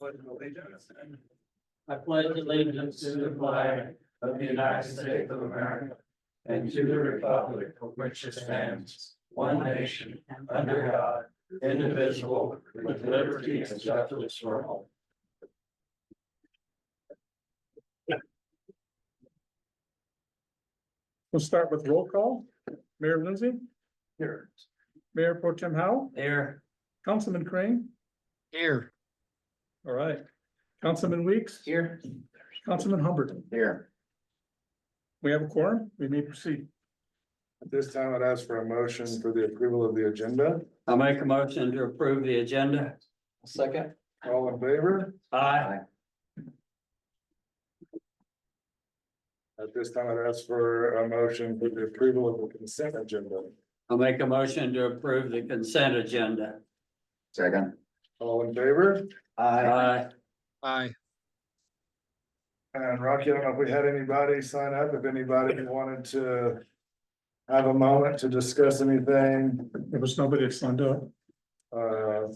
pledge allegiance to the flag of the United States of America and to the republic for which it stands, one nation, under God, indivisible, with liberty and justice for all. We'll start with roll call. Mayor Lindsay, Here. Mayor Pro Tem Howell, Here. Councilman Crane. Here. All right. Councilman Weeks, Here. Councilman Hubbard. Here. We have a quorum. We may proceed. At this time, I'd ask for a motion for the approval of the agenda. I'll make a motion to approve the agenda. Second. All in favor? Aye. At this time, I'd ask for a motion for the approval of the consent agenda. I'll make a motion to approve the consent agenda. Second. All in favor? Aye. Aye. And Rocky, I don't know if we had anybody sign up, if anybody wanted to have a moment to discuss anything. There was nobody that signed up. No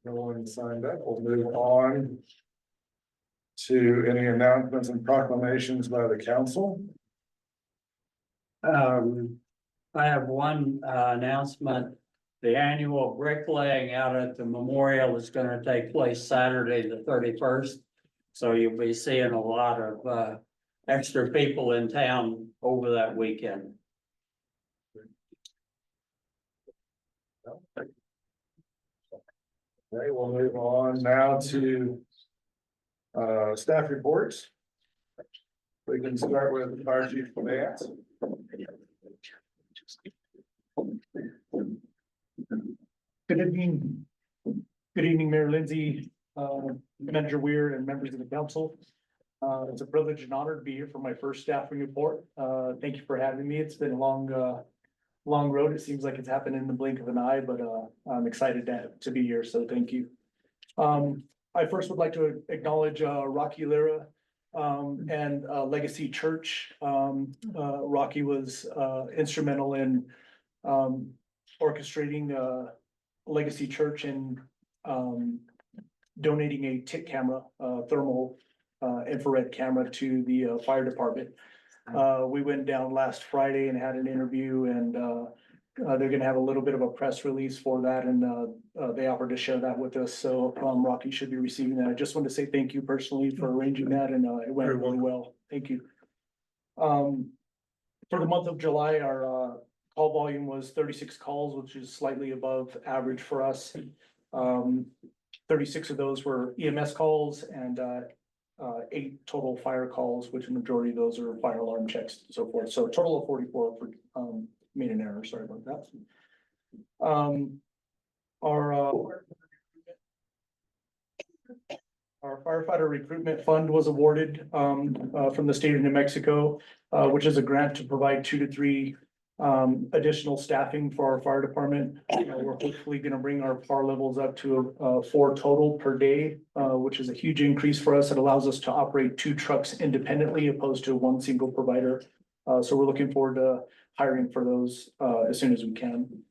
one signed up. We'll move on to any announcements and proclamations by the council. I have one announcement. The annual bricklaying out at the memorial is gonna take place Saturday, the 31st. So you'll be seeing a lot of extra people in town over that weekend. Okay, we'll move on now to staff reports. We can start with Fire Chief Vance. Good evening. Good evening, Mayor Lindsay, Manager Weir, and members of the council. It's a privilege and honor to be here for my first staffing report. Thank you for having me. It's been a long road. It seems like it's happened in the blink of an eye, but I'm excited to be here, so thank you. I first would like to acknowledge Rocky Lira and Legacy Church. Rocky was instrumental in orchestrating Legacy Church and donating a TIC camera, thermal infrared camera to the fire department. We went down last Friday and had an interview, and they're gonna have a little bit of a press release for that, and they offered to share that with us, so Rocky should be receiving that. I just wanted to say thank you personally for arranging that, and it went really well. Thank you. For the month of July, our call volume was 36 calls, which is slightly above average for us. 36 of those were EMS calls and 8 total fire calls, which the majority of those are fire alarm checks and so forth. So a total of 44 for made an error, sorry about that. Our firefighter recruitment fund was awarded from the state of New Mexico, which is a grant to provide 2 to 3 additional staffing for our fire department. We're hopefully gonna bring our PAR levels up to 4 total per day, which is a huge increase for us. It allows us to operate 2 trucks independently opposed to 1 single provider. So we're looking forward to hiring for those as soon as we can.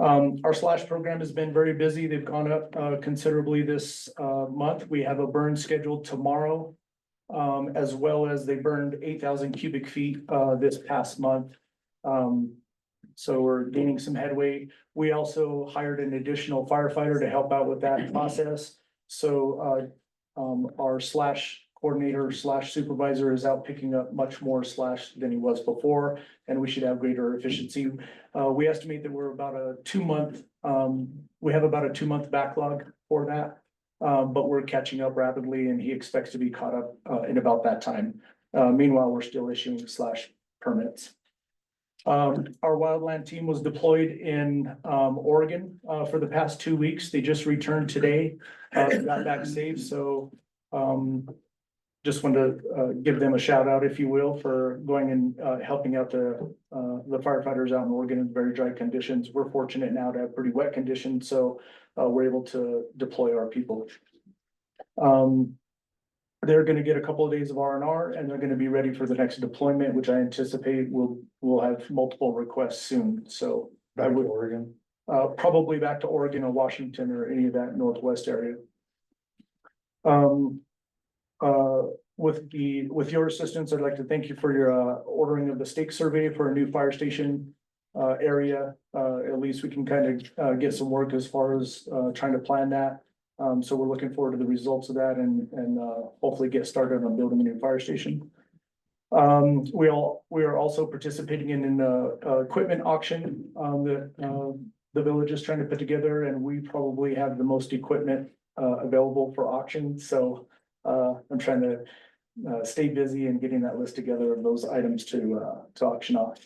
Our slash program has been very busy. They've gone up considerably this month. We have a burn scheduled tomorrow, as well as they burned 8,000 cubic feet this past month. So we're gaining some headway. We also hired an additional firefighter to help out with that process. So our slash coordinator slash supervisor is out picking up much more slash than he was before, and we should have greater efficiency. We estimate that we're about a 2-month, we have about a 2-month backlog for that. But we're catching up rapidly, and he expects to be caught up in about that time. Meanwhile, we're still issuing slash permits. Our wildland team was deployed in Oregon for the past 2 weeks. They just returned today, got back safe. So just wanted to give them a shout out, if you will, for going and helping out the firefighters out in Oregon in very dry conditions. We're fortunate now to have pretty wet conditions, so we're able to deploy our people. They're gonna get a couple of days of R&R, and they're gonna be ready for the next deployment, which I anticipate we'll have multiple requests soon, so. Back to Oregon. Probably back to Oregon or Washington or any of that northwest area. Um, with your assistance, I'd like to thank you for your, ordering of the stake survey for a new fire station, area. At least we can kind of, get some work as far as, trying to plan that. So we're looking forward to the results of that and hopefully get started on building a new fire station. We are also participating in an, equipment auction, that, the village is trying to put together, and we probably have the most equipment, available for auction, so, I'm trying to, stay busy and getting that list together of those items to auction off.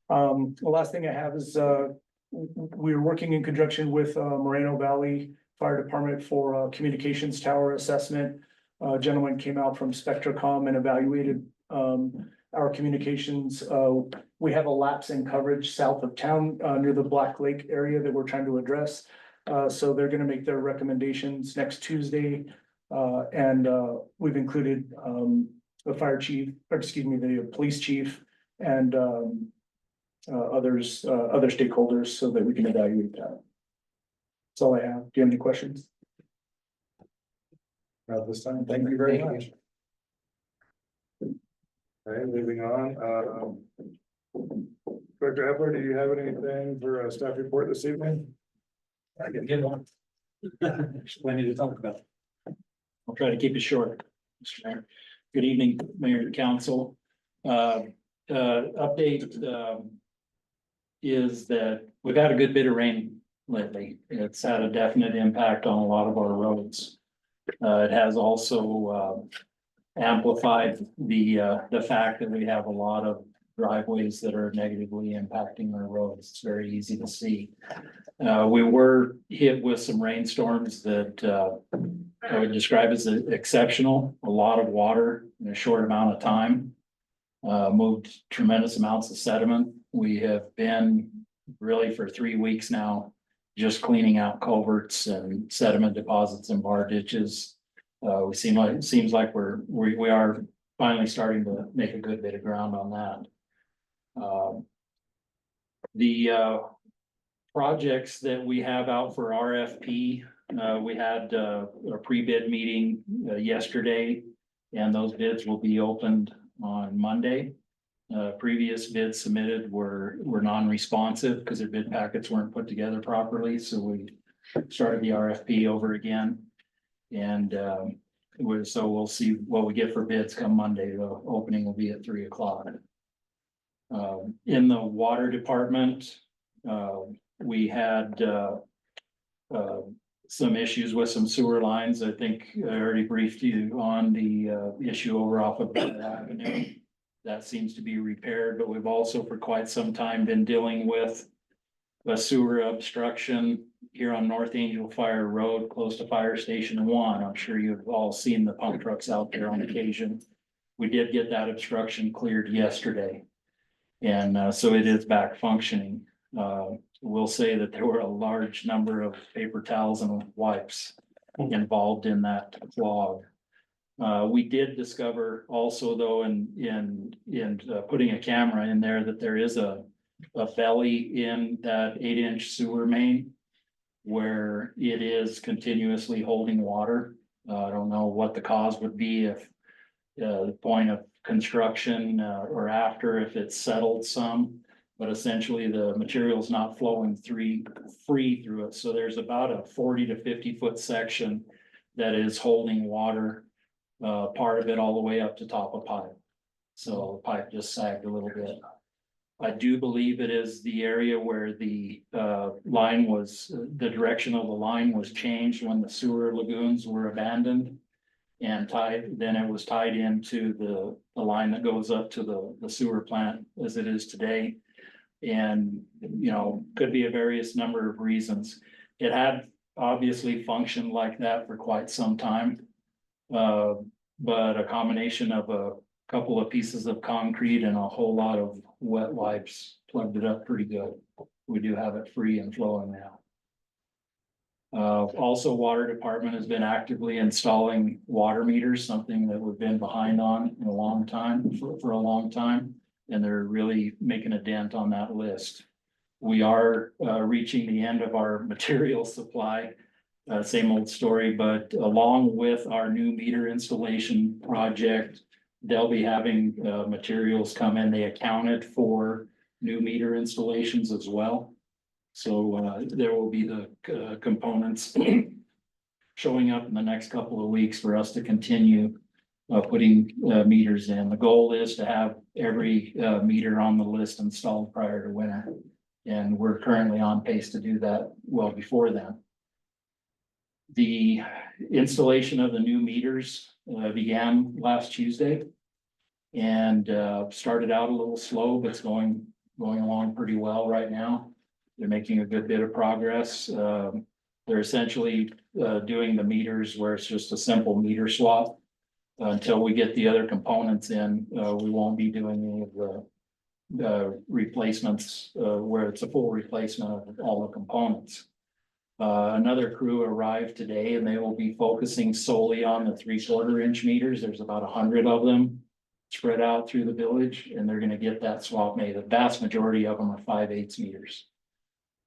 The last thing I have is, we're working in conjunction with, Moreno Valley Fire Department for a communications tower assessment. A gentleman came out from Spectracom and evaluated, our communications. We have a lapse in coverage south of town, near the Black Lake area that we're trying to address. So they're gonna make their recommendations next Tuesday. And we've included, the fire chief, or excuse me, the police chief and, others, other stakeholders so that we can evaluate that. That's all I have. Do you have any questions? At this time, thank you very much. Okay, moving on, Director Epler, do you have anything for a staff report this evening? I can get one. Plenty to talk about. I'll try to keep it short, Mr. Mayor. Good evening, Mayor and Council. Update is that we've had a good bit of rain lately. It's had a definite impact on a lot of our roads. It has also amplified the fact that we have a lot of driveways that are negatively impacting our roads. It's very easy to see. We were hit with some rainstorms that I would describe as exceptional, a lot of water in a short amount of time. Moved tremendous amounts of sediment. We have been really for 3 weeks now, just cleaning out culverts and sediment deposits and bar ditches. It seems like we are finally starting to make a good bit of ground on that. The projects that we have out for RFP, we had a pre-bid meeting yesterday, and those bids will be opened on Monday. Previous bids submitted were non-responsive because their bid packets weren't put together properly, so we started the RFP over again. And so we'll see what we get for bids come Monday. The opening will be at 3 o'clock. In the water department, we had some issues with some sewer lines. I think I already briefed you on the issue over off of Butler Avenue. That seems to be repaired, but we've also for quite some time been dealing with a sewer obstruction here on North Angel Fire Road, close to Fire Station 1. I'm sure you've all seen the pump trucks out there on occasion. We did get that obstruction cleared yesterday. And so it is back functioning. We'll say that there were a large number of paper towels and wipes involved in that clog. We did discover also though in putting a camera in there that there is a belly in that 8-inch sewer main where it is continuously holding water. I don't know what the cause would be if the point of construction or after, if it's settled some, but essentially the material is not flowing free through it. So there's about a 40 to 50 foot section that is holding water, part of it all the way up to top of pipe. So the pipe just sagged a little bit. I do believe it is the area where the line was, the direction of the line was changed when the sewer lagoons were abandoned and then it was tied into the line that goes up to the sewer plant as it is today. And, you know, could be a various number of reasons. It had obviously functioned like that for quite some time. But a combination of a couple of pieces of concrete and a whole lot of wet wipes plugged it up pretty good. We do have it free and flowing now. Also, water department has been actively installing water meters, something that we've been behind on in a long time, for a long time. And they're really making a dent on that list. We are reaching the end of our material supply. same old story, but along with our new meter installation project, they'll be having, materials come in. They accounted for new meter installations as well. So, there will be the, components showing up in the next couple of weeks for us to continue, putting, meters in. The goal is to have every, meter on the list installed prior to winter. And we're currently on pace to do that well before then. The installation of the new meters began last Tuesday. And started out a little slow, but it's going along pretty well right now. They're making a good bit of progress. They're essentially doing the meters where it's just a simple meter swap. Until we get the other components in, we won't be doing any of the replacements where it's a full replacement of all the components. Another crew arrived today and they will be focusing solely on the 3/4 inch meters. There's about 100 of them spread out through the village, and they're gonna get that swap made. The vast majority of them are 5/8 meters.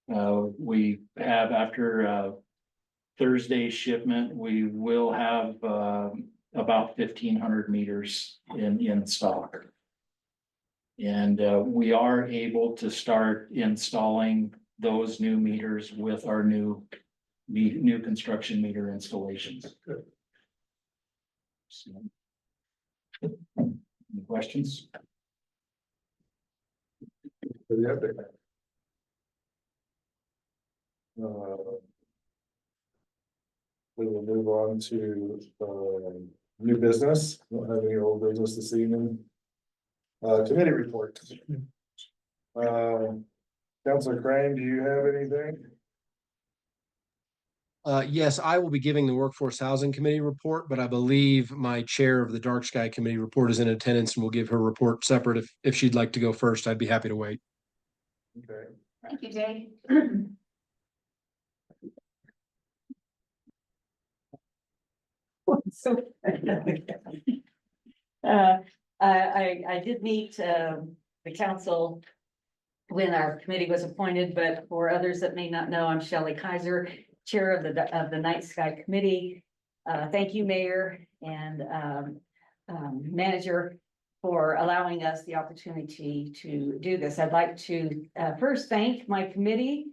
We have after Thursday's shipment, we will have about 1,500 meters in stock. And we are able to start installing those new meters with our new construction meter installations. Good. So, any questions? For the update. We will move on to, new business. Don't have any old business this evening. Committee report. Councilor Crane, do you have anything? Yes, I will be giving the Workforce Housing Committee report, but I believe my chair of the Dark Sky Committee report is in attendance and will give her report separate. If she'd like to go first, I'd be happy to wait. Okay. Thank you, Jay. So, I did meet, the council when our committee was appointed, but for others that may not know, I'm Shelley Kaiser, Chair of the Night Sky Committee. Thank you, Mayor and, Manager, for allowing us the opportunity to do this. I'd like to, first thank my committee.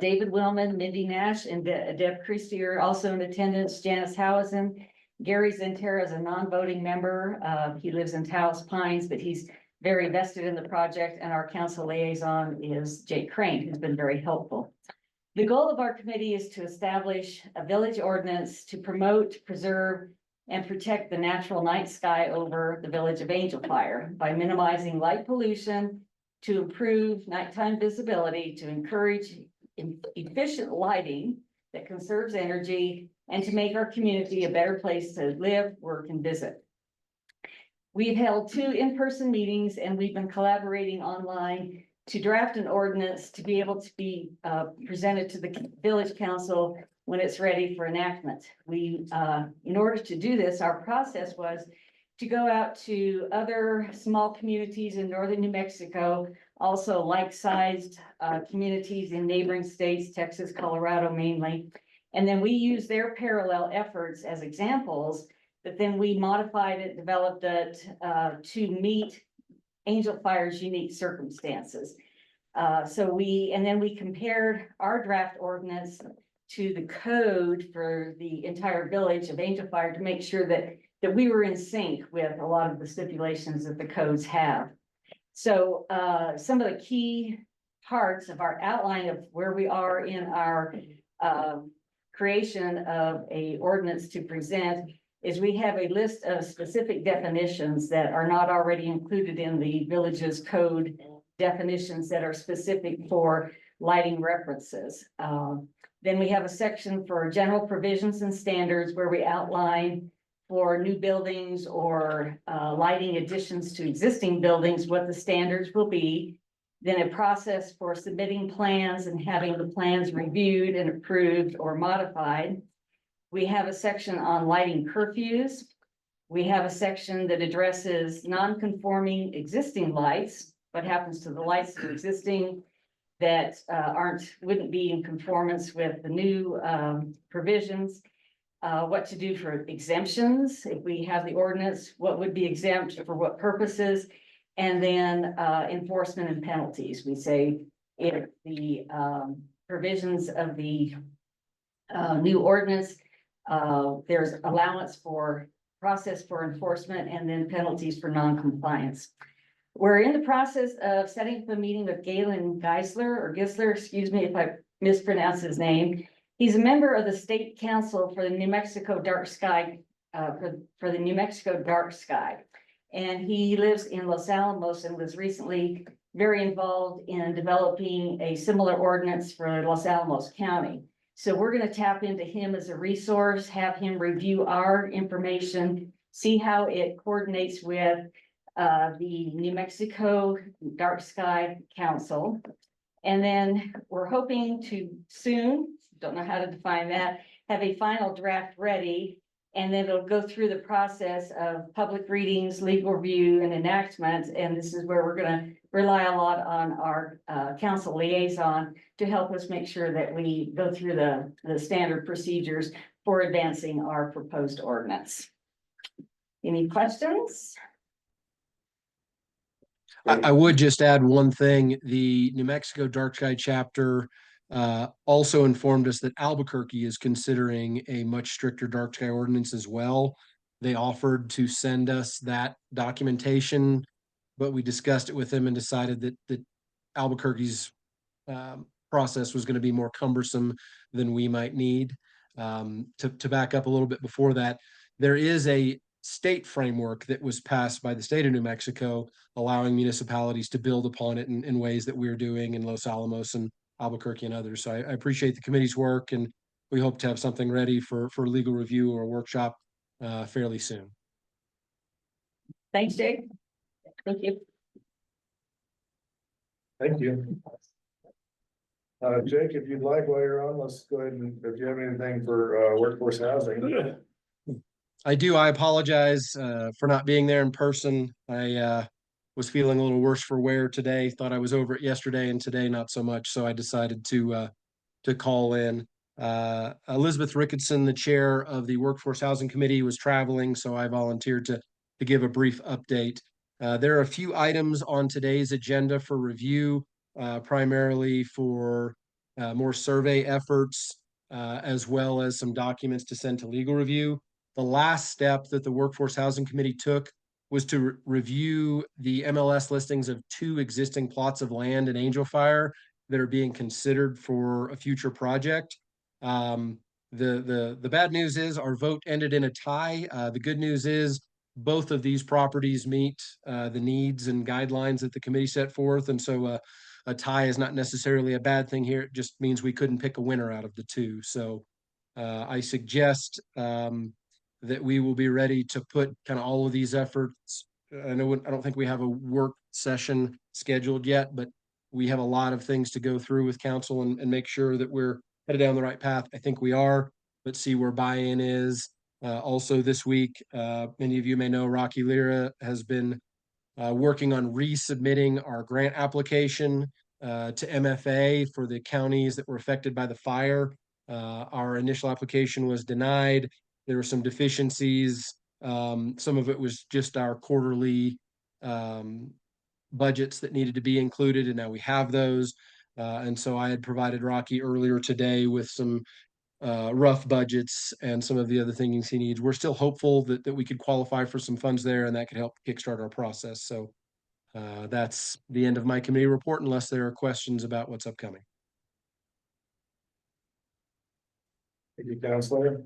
David Willman, Mindy Nash, and Deb Christie are also in attendance. Janice Howison, Gary Zentera is a non-voting member. He lives in Taos Pines, but he's very vested in the project, and our council liaison is Jake Crane, who's been very helpful. The goal of our committee is to establish a village ordinance to promote, preserve, and protect the natural night sky over the village of Angel Fire by minimizing light pollution, to improve nighttime visibility, to encourage efficient lighting that conserves energy, and to make our community a better place to live, work, and visit. We've held 2 in-person meetings, and we've been collaborating online to draft an ordinance to be able to be presented to the village council when it's ready for enactment. We, in order to do this, our process was to go out to other small communities in northern New Mexico, also like-sized communities in neighboring states, Texas, Colorado mainly. And then we used their parallel efforts as examples, but then we modified it, developed it to meet Angel Fire's unique circumstances. And then we compared our draft ordinance to the code for the entire village of Angel Fire to make sure that we were in sync with a lot of the stipulations that the codes have. So some of the key parts of our outline of where we are in our creation of a ordinance to present is we have a list of specific definitions that are not already included in the village's code definitions that are specific for lighting references. Then we have a section for general provisions and standards where we outline for new buildings or lighting additions to existing buildings, what the standards will be. Then a process for submitting plans and having the plans reviewed and approved or modified. We have a section on lighting curfews. We have a section that addresses non-conforming existing lights, what happens to the lights that are existing. that wouldn't be in conformance with the new provisions. What to do for exemptions, if we have the ordinance, what would be exempt for what purposes? And then enforcement and penalties. We say if the provisions of the new ordinance, there's allowance for process for enforcement and then penalties for non-compliance. We're in the process of setting up a meeting with Galen Gisler, excuse me if I mispronounce his name. He's a member of the State Council for the New Mexico Dark Sky, for the New Mexico Dark Sky. And he lives in Los Alamos and was recently very involved in developing a similar ordinance for Los Alamos County. So we're gonna tap into him as a resource, have him review our information, see how it coordinates with the New Mexico Dark Sky Council. And then we're hoping to soon, don't know how to define that, have a final draft ready. And then it'll go through the process of public readings, legal review and enactment. And this is where we're gonna rely a lot on our council liaison to help us make sure that we go through the standard procedures for advancing our proposed ordinance. Any questions? I would just add one thing. The New Mexico Dark Sky chapter also informed us that Albuquerque is considering a much stricter dark sky ordinance as well. They offered to send us that documentation, but we discussed it with them and decided that Albuquerque's process was going to be more cumbersome than we might need. To back up a little bit before that, there is a state framework that was passed by the state of New Mexico, allowing municipalities to build upon it in ways that we're doing in Los Alamos and Albuquerque and others. So I appreciate the committee's work, and we hope to have something ready for legal review or workshop fairly soon. Thanks, Jake. Thank you. Thank you. Jake, if you'd like, while you're on, let's go ahead and, if you have anything for workforce housing. I do. I apologize for not being there in person. I was feeling a little worse for wear today. Thought I was over it yesterday, and today not so much. So I decided to call in. Elizabeth Ricketson, the chair of the Workforce Housing Committee, was traveling, so I volunteered to give a brief update. There are a few items on today's agenda for review, primarily for more survey efforts, as well as some documents to send to legal review. The last step that the Workforce Housing Committee took was to review the MLS listings of 2 existing plots of land in Angel Fire that are being considered for a future project. The bad news is our vote ended in a tie. The good news is both of these properties meet the needs and guidelines that the committee set forth, and so a tie is not necessarily a bad thing here. It just means we couldn't pick a winner out of the 2. So I suggest that we will be ready to put kind of all of these efforts. I don't think we have a work session scheduled yet, but we have a lot of things to go through with council and make sure that we're headed down the right path. I think we are, but see where buy-in is. Also this week, many of you may know Rocky Lira has been working on resubmitting our grant application to MFA for the counties that were affected by the fire. Our initial application was denied. There were some deficiencies. Some of it was just our quarterly budgets that needed to be included, and now we have those. And so I had provided Rocky earlier today with some rough budgets and some of the other things he needs. We're still hopeful that we could qualify for some funds there, and that could help kickstart our process. So that's the end of my committee report, unless there are questions about what's upcoming. Thank you, Counselor.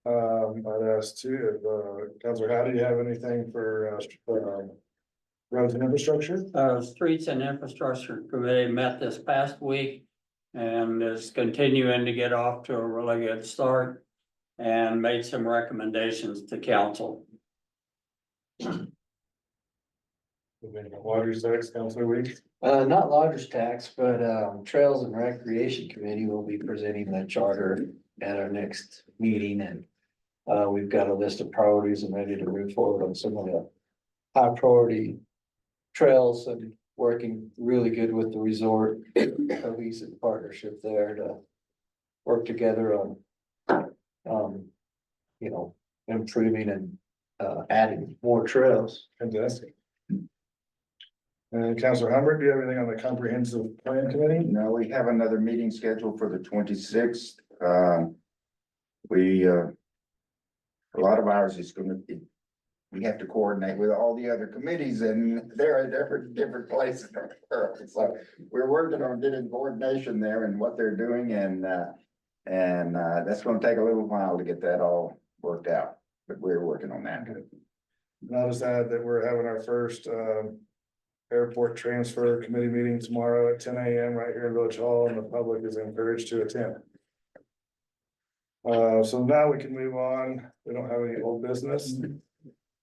I'd ask too, if Counselor, how do you have anything for roads and infrastructure? Streets and Infrastructure Committee met this past week and is continuing to get off to a really good start and made some recommendations to council. Water tax, Counselor Weeks? Not lodgers tax, but Trails and Recreation Committee will be presenting the charter at our next meeting, and we've got a list of priorities and ready to move forward on some of the high priority trails and working really good with the resort, cohesive partnership there to work together on, you know, improving and, adding more trails. Fantastic. And Counselor Hubbard, do you have anything on the comprehensive plan committee? No, we have another meeting scheduled for the 26th. A lot of ours is gonna be, we have to coordinate with all the other committees and they're at different places. So we're working on getting coordination there and what they're doing and that's gonna take a little while to get that all worked out, but we're working on that. And I'll just add that we're having our first, airport transfer committee meeting tomorrow at 10 a.m. right here in Village Hall, and the public is encouraged to attend. So now we can move on. We don't have any old business.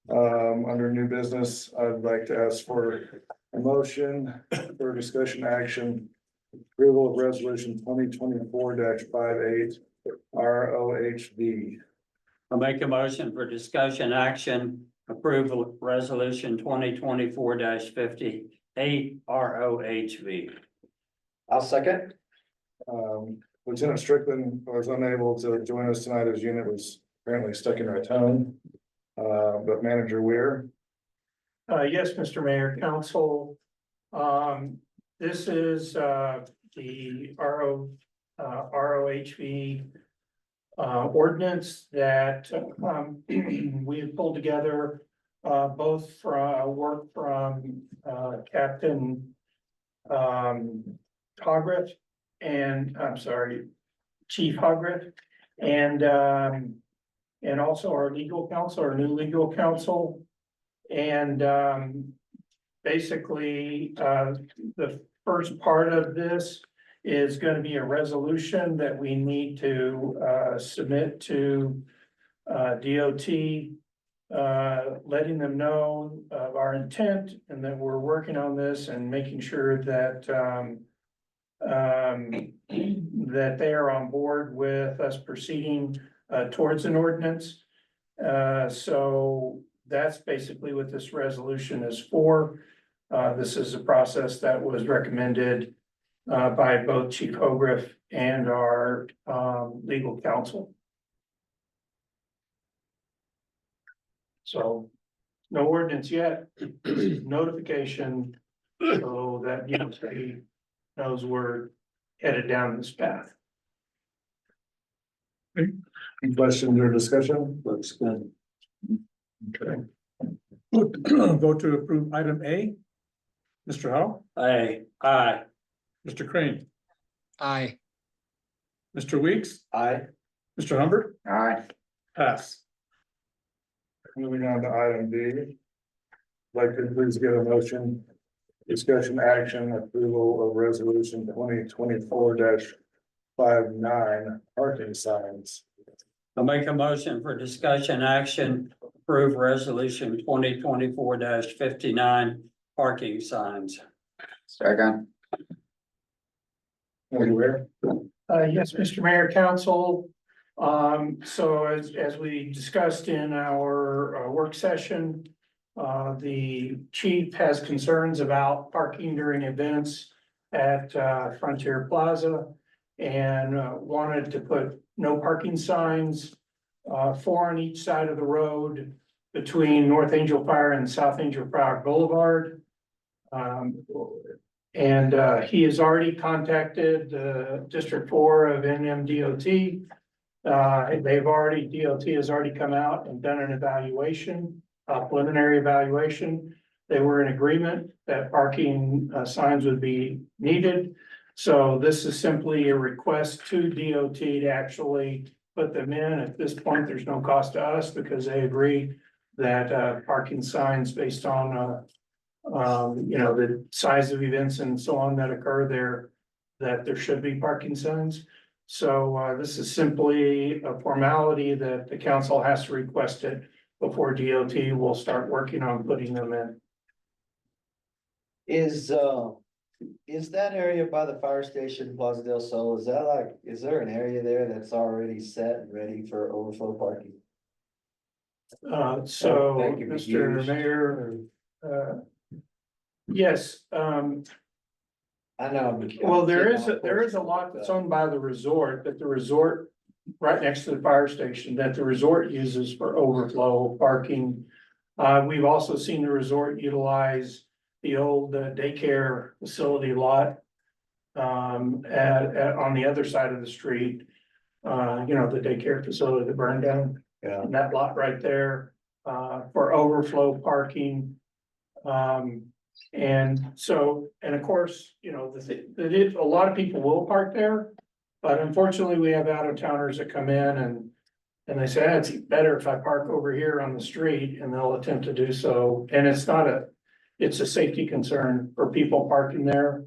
Under new business, I'd like to ask for a motion for discussion action. Approval of resolution 2024-58 ROHV. I'll make a motion for discussion action, approval of resolution 2024-58 ROHV. I'll second. Lieutenant Strickland was unable to join us tonight. His unit was apparently stuck in Raton. But Manager Weir, Yes, Mr. Mayor, Council. This is, the ROHV ordinance that, we have pulled together, both from work from, Captain, Hogriff and, I'm sorry, Chief Hogriff and also our legal counsel, our new legal counsel. And basically, the first part of this is gonna be a resolution that we need to submit to DOT, letting them know of our intent and that we're working on this and making sure that that they are on board with us proceeding towards an ordinance. So that's basically what this resolution is for. This is a process that was recommended by both Chief Hogriff and our legal counsel. So no ordinance yet, notification, so that DOT knows we're headed down this path. any questions or discussion? Looks good. Okay. Vote to approve item A. Mr. Howe, Aye. Mr. Crane, Aye. Mr. Weeks, Aye. Mr. Humbert, Aye. pass. Moving on to item B. Like to please get a motion, discussion action approval of resolution 2024-59 parking signs. I'll make a motion for discussion action, approve resolution 2024-59 parking signs. Second. Are you aware? Yes, Mr. Mayor, Council. So as we discussed in our work session, the chief has concerns about parking during events at Frontier Plaza and wanted to put no parking signs, 4 on each side of the road between North Angel Fire and South Angel Fire Boulevard. And he has already contacted District 4 of NMDOT. DOT has already come out and done an evaluation, a preliminary evaluation. They were in agreement that parking signs would be needed. So this is simply a request to DOT to actually put them in. At this point, there's no cost to us because they agree that parking signs based on the size of events and so on that occur there, that there should be parking signs. So this is simply a formality that the council has to request it before DOT will start working on putting them in. Is that area by the fire station, Plaza del Sol, is there an area there that's already set and ready for overflow parking? So, That can be Mr. used. Mayor, Yes, I know. well, there is a lot that's owned by the resort, but the resort, right next to the fire station, that the resort uses for overflow parking. We've also seen the resort utilize the old daycare facility lot. On the other side of the street, the daycare facility that burned down. Yeah. That lot right there, for overflow parking. And so, and of course, a lot of people will park there. But unfortunately, we have out of towners that come in and they say, it's better if I park over here on the street, and they'll attempt to do so. And it's a safety concern for people parking there.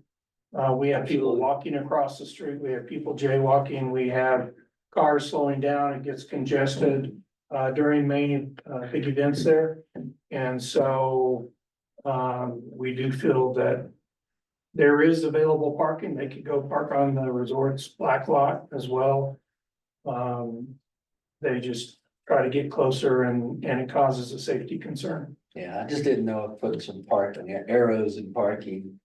We have people walking across the street, we have people jaywalking, we have cars slowing down, it gets congested during main big events there. And so we do feel that there is available parking. They could go park on the resort's black lot as well. They just try to get closer and it causes a safety concern. Yeah, I just didn't know if putting some parking, arrows and parking,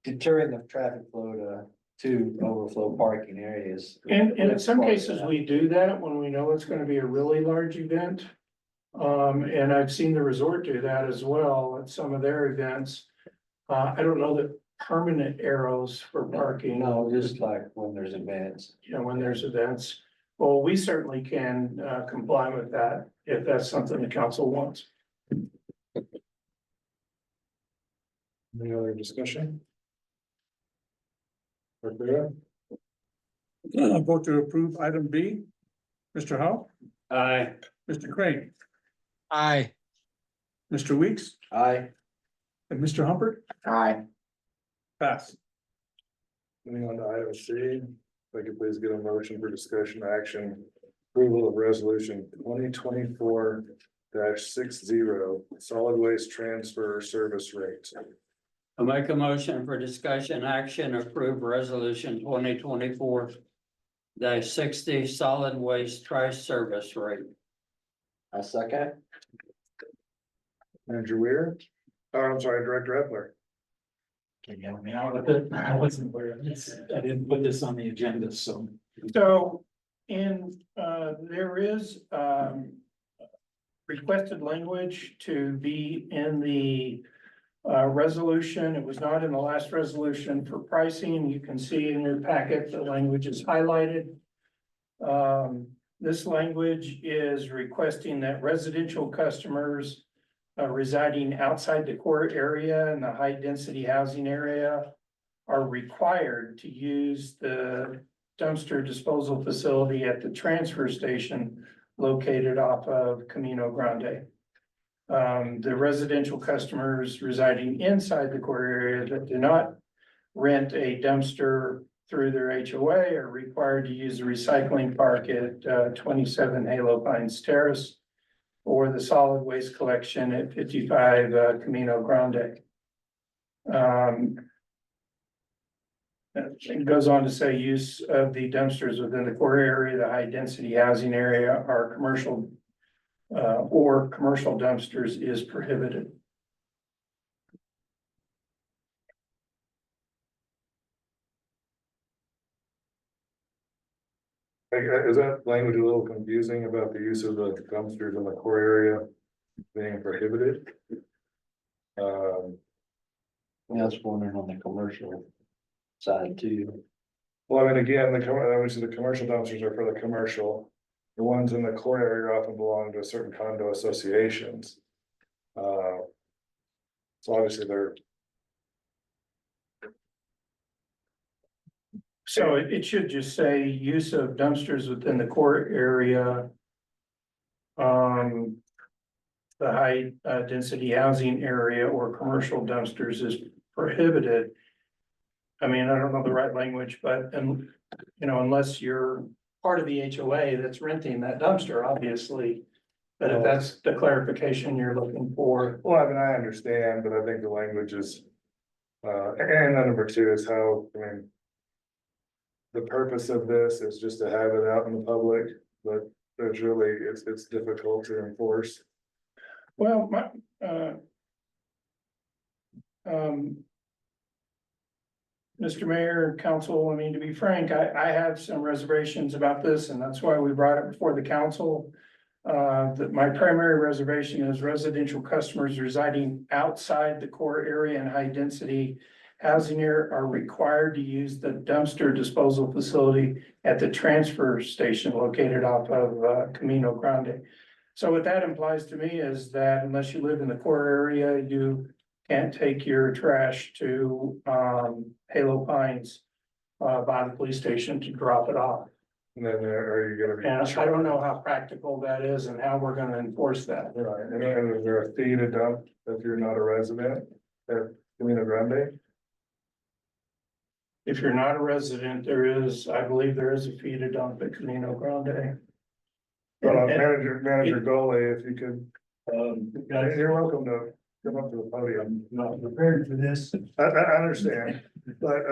deterring the traffic flow to overflow parking areas. And in some cases, we do that when we know it's gonna be a really large event. And I've seen the resort do that as well at some of their events. I don't know that permanent arrows for parking. No, just like when there's events. When there's events. Well, we certainly can comply with that if that's something the council wants. Any other discussion? We're good? Vote to approve item B. Mr. Howe, Aye. Mr. Crane, Aye. Mr. Weeks, Aye. and Mr. Humphrey. Aye. Pass. Moving on to item C, if I could please get a motion for discussion action. Approval of resolution 2024-60, solid waste transfer service rate. I make a motion for discussion action, approve resolution 2024-60 solid waste trash service rate. A second. Manager Weir, I'm sorry, Director Epler. Can you help me out with it? I wasn't aware of this. I didn't put this on the agenda, so. So there is requested language to be in the resolution. It was not in the last resolution for pricing. You can see in your packet, the language is highlighted. This language is requesting that residential customers residing outside the core area and the high density housing area are required to use the dumpster disposal facility at the transfer station located off of Camino Grande. The residential customers residing inside the core area that do not rent a dumpster through their HOA are required to use the recycling park at 27 Halo Pines Terrace or the solid waste collection at 55 Camino Grande. It goes on to say use of the dumpsters within the core area, the high density housing area are commercial or commercial dumpsters is prohibited. Is that language a little confusing about the use of the dumpsters in the core area being prohibited? I was wondering on the commercial side too. Well, I mean, again, obviously the commercial dumpsters are for the commercial. The ones in the core area often belong to certain condo associations. So obviously they're. So it should just say use of dumpsters within the core area. The high density housing area or commercial dumpsters is prohibited. I mean, I don't know the right language, but unless you're part of the HOA that's renting that dumpster, obviously. But if that's the clarification you're looking for. Well, I mean, I understand, but I think the language is, and then number two is how, I mean. The purpose of this is just to have it out in the public, but there's really, it's difficult to enforce. Well, um, Mr. Mayor, council, I mean, to be frank, I have some reservations about this, and that's why we brought it before the council. That my primary reservation is residential customers residing outside the core area and high density housing area are required to use the dumpster disposal facility at the transfer station located off of Camino Grande. So what that implies to me is that unless you live in the core area, you can't take your trash to Halo Pines by the police station to drop it off. And then are you gonna be? And I don't know how practical that is and how we're gonna enforce that. Right, and is there a fee to dump if you're not a resident at Camino Grande? If you're not a resident, I believe there is a fee to dump at Camino Grande. Well, Manager Gole, if you could, you're welcome to come up to the podium. Not prepared for this. I understand, but,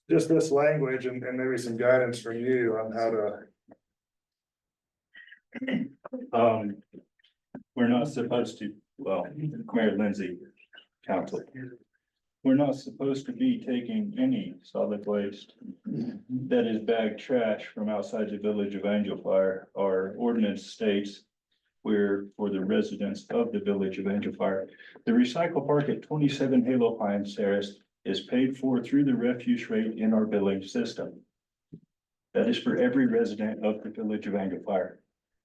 just this language and maybe some guidance from you on how to. We're not supposed to, well, Mayor Lindsay, council. We're not supposed to be taking any solid waste that is bagged trash from outside the village of Angel Fire. Our ordinance states we're for the residents of the village of Angel Fire. The recycle park at 27 Halo Pines Terrace is paid for through the refuse rate in our billing system. That is for every resident of the village of Angel Fire.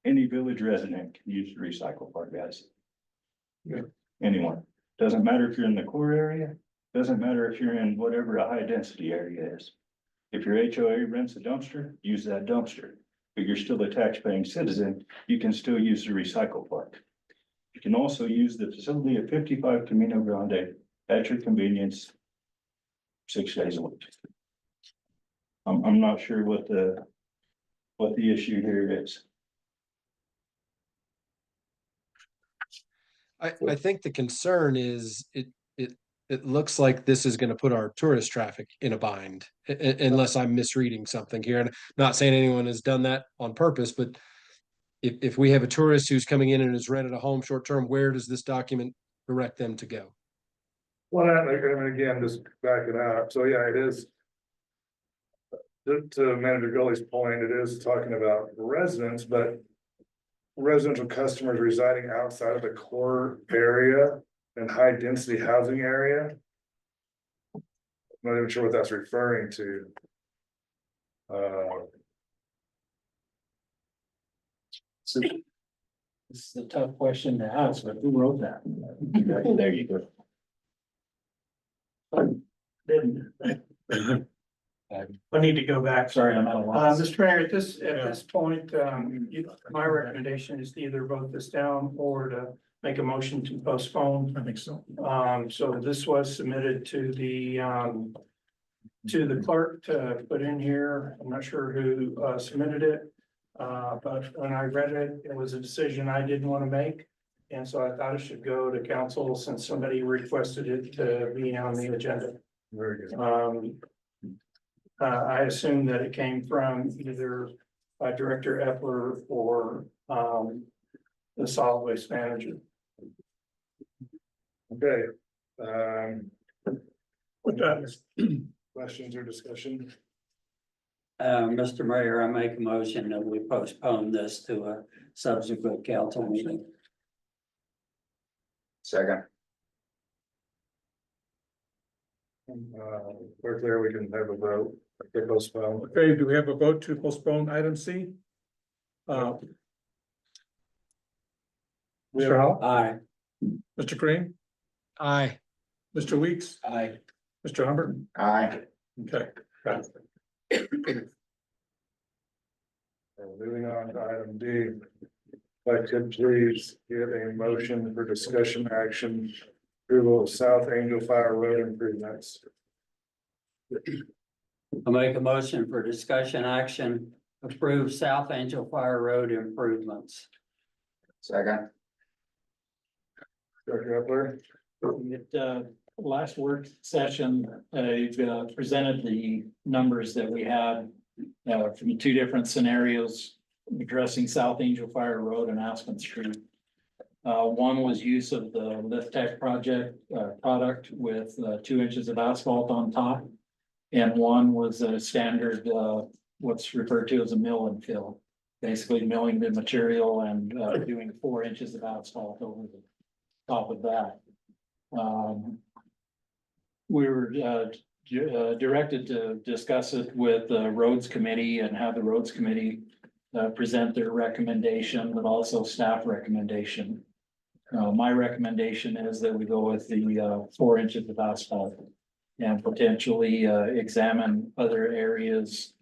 Any village resident can use the recycle park, guys. Yeah. Anyone, doesn't matter if you're in the core area, doesn't matter if you're in whatever a high density area is. If your HOA rents a dumpster, use that dumpster, but you're still a tax-paying citizen, you can still use the recycle park. You can also use the facility at 55 Camino Grande at your convenience, 6 days a week. I'm not sure what the issue here is. I think the concern is it looks like this is gonna put our tourist traffic in a bind, unless I'm misreading something here. And not saying anyone has done that on purpose, but if we have a tourist who's coming in and has rented a home short term, where does this document direct them to go? Well, I mean, again, just back it up, so yeah, it is. To Manager Gully's point, it is talking about residents, but. Residential customers residing outside of the core area and high density housing area. I'm not even sure what that's referring to. This is a tough question to ask, but who wrote that? There you go. I need to go back. Sorry, I'm at a loss. Mr. Mayor, at this point, my recommendation is to either vote this down or to make a motion to postpone. I think so. So this was submitted to the clerk to put in here. I'm not sure who submitted it. But when I read it, it was a decision I didn't want to make. And so I thought it should go to council since somebody requested it to be on the agenda. Very good. I assume that it came from either Director Epler or the solid waste manager. Okay. Questions or discussion? Mr. Mayor, I make a motion that we postpone this to a subsequent council meeting. Second. We're clear, we can have a vote, to postpone. Okay, do we have a vote to postpone item C? Mr. Howell, Aye. Mr. Green, Aye. Mr. Weeks, Aye. Mr. Humbert, Aye. okay. Moving on to item D. If I could please get a motion for discussion action, approval of South Angel Fire Road improvements. I make a motion for discussion action, approve South Angel Fire Road improvements. Second. Director Epler? At last work session, I presented the numbers that we had from the two different scenarios addressing South Angel Fire Road and Aspen Street. One was use of the Lift Tech product with 2 inches of asphalt on top. And one was a standard, what's referred to as a mill and fill. Basically milling the material and doing 4 inches of asphalt over the top of that. We were directed to discuss it with the roads committee and have the roads committee present their recommendation, but also staff recommendation. My recommendation is that we go with the 4 inches of asphalt and potentially examine other areas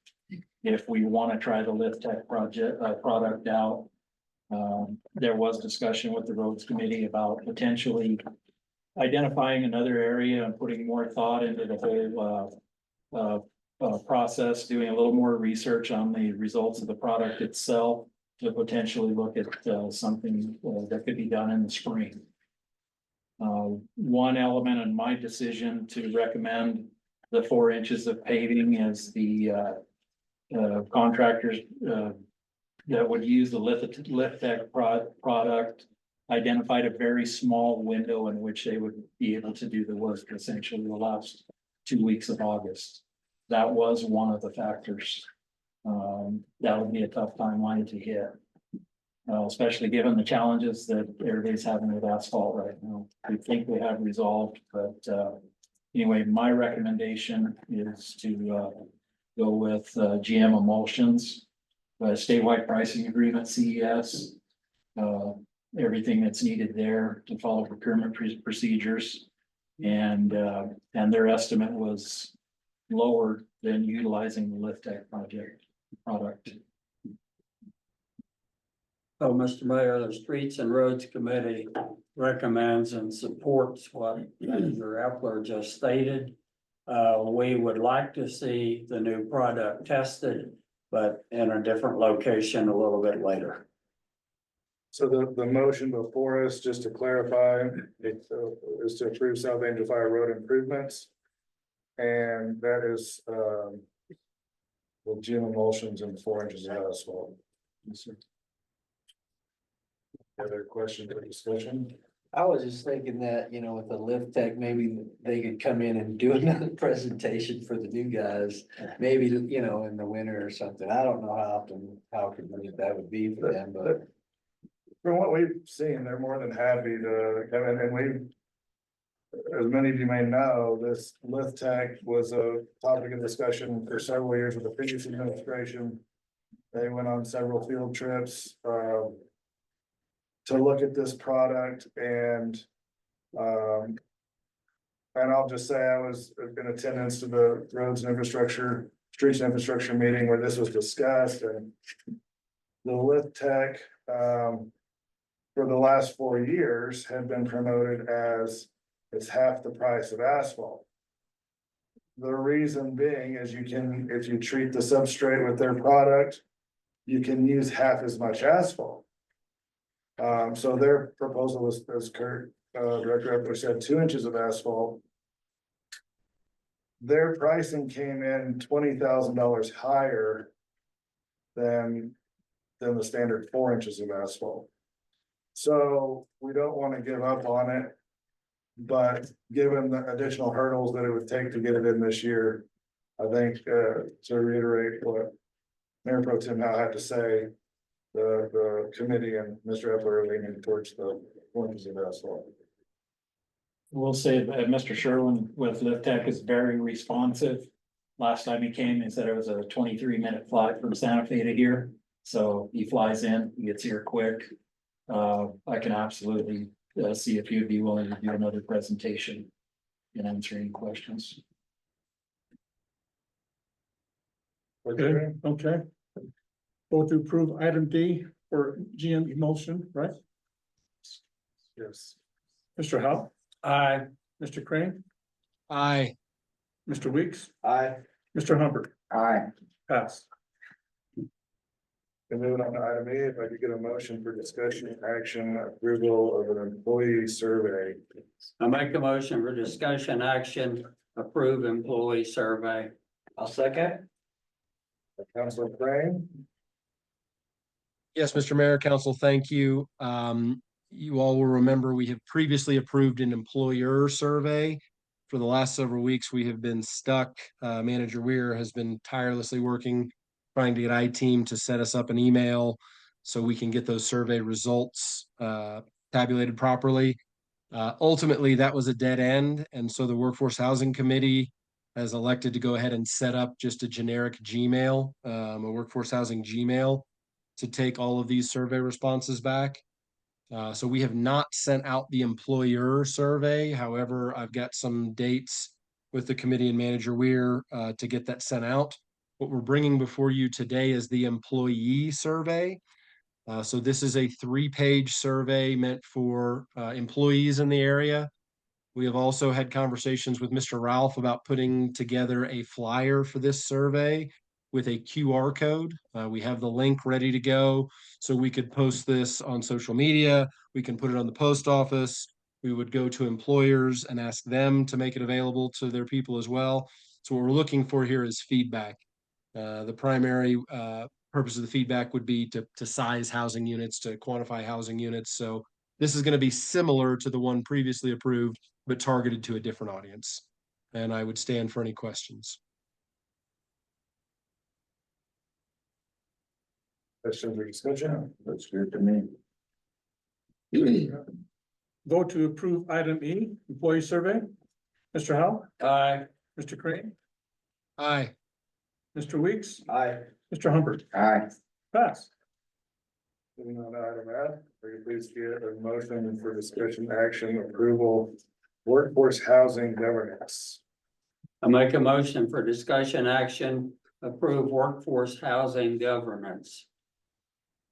if we want to try the Lift Tech product out. There was discussion with the roads committee about potentially identifying another area and putting more thought into the whole process, doing a little more research on the results of the product itself to potentially look at something that could be done in the spring. One element in my decision to recommend the 4 inches of paving is the contractors that would use the Lift Tech product identified a very small window in which they would be able to do the work, essentially the last 2 weeks of August. That was one of the factors. That would be a tough timeline to hit. Especially given the challenges that everybody's having with asphalt right now. We think we have resolved, but anyway, my recommendation is to go with GM Emulsions, statewide pricing agreement, CES. Everything that's needed there to follow procurement procedures. And their estimate was lower than utilizing the Lift Tech product. So, Mr. Mayor, the Streets and Roads Committee recommends and supports what Manager Epler just stated. We would like to see the new product tested, but in a different location a little bit later. So the motion before us, just to clarify, it is to approve South Angel Fire Road improvements. And that is, with GM Emulsions and 4 inches of asphalt. Yes, sir. Other questions or discussion? I was just thinking that, you know, with the Lift Tech, maybe they could come in and do another presentation for the new guys. Maybe, you know, in the winter or something. I don't know how convenient that would be for them, but. From what we've seen, they're more than happy to come in, and as many of you may know, this Lift Tech was a topic of discussion for several years with the previous administration. They went on several field trips, to look at this product and I'll just say I was in attendance to the roads and infrastructure, streets and infrastructure meeting where this was discussed, and the Lift Tech, for the last 4 years had been promoted as it's half the price of asphalt. The reason being is you can, if you treat the substrate with their product, you can use half as much asphalt. So their proposal was, as Kurt, Director Epler said, 2 inches of asphalt. Their pricing came in $20,000 higher than the standard 4 inches of asphalt. So we don't want to give up on it. But given the additional hurdles that it would take to get it in this year, I think, to reiterate what Mayor Pro Tem now had to say, the committee and Mr. Epler are leaning towards the 4 inches of asphalt. We'll say that Mr. Sherwin with Lift Tech is very responsive. Last time he came, he said it was a 23-minute flight from Santa Fe to here. So he flies in, he gets here quick. I can absolutely see if you'd be willing to do another presentation and answer any questions. Okay, okay. Vote to approve item D for GM Emulsion, right? Yes. Mr. Howe, Aye. Mr. Crane, Aye. Mr. Weeks, I, Mr. Humphrey, Aye. pass. And moving on to item E, if I could get a motion for discussion and action approval of an employee survey. I make a motion for discussion action, approve employee survey. I'll second. Councilor Crane, Yes, Mr. Mayor, Council, thank you. you all will remember we have previously approved an employer survey. For the last several weeks, we have been stuck. Manager Weir has been tirelessly working, trying to get I-Team to set us up an email so we can get those survey results tabulated properly. Ultimately, that was a dead end, and so the Workforce Housing Committee has elected to go ahead and set up just a generic Gmail, a Workforce Housing Gmail, to take all of these survey responses back. So we have not sent out the employer survey. However, I've got some dates with the committee and Manager Weir to get that sent out. What we're bringing before you today is the employee survey. So this is a 3-page survey meant for employees in the area. We have also had conversations with Mr. Ralph about putting together a flyer for this survey with a QR code. We have the link ready to go, so we could post this on social media. We can put it on the post office. We would go to employers and ask them to make it available to their people as well. So what we're looking for here is feedback. The primary purpose of the feedback would be to size housing units, to quantify housing units. So this is going to be similar to the one previously approved, but targeted to a different audience. And I would stand for any questions. Questions or discussion? Looks good to me. Vote to approve item E, employee survey. Mr. Howe, Aye. Mr. Crane, Aye. Mr. Weeks, Aye. Mr. Humbert, Aye. pass. Moving on to item F, will you please get a motion for discussion action approval, workforce housing governance. I make a motion for discussion action, approve workforce housing governance.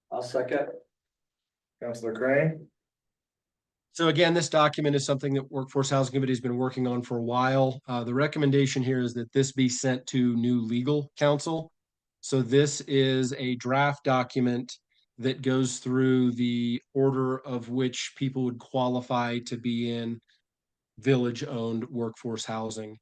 I'll second. Counselor Crane, So again, this document is something that Workforce Housing Committee has been working on for a while. The recommendation here is that this be sent to new legal counsel. So this is a draft document that goes through the order of which people would qualify to be in village-owned workforce housing.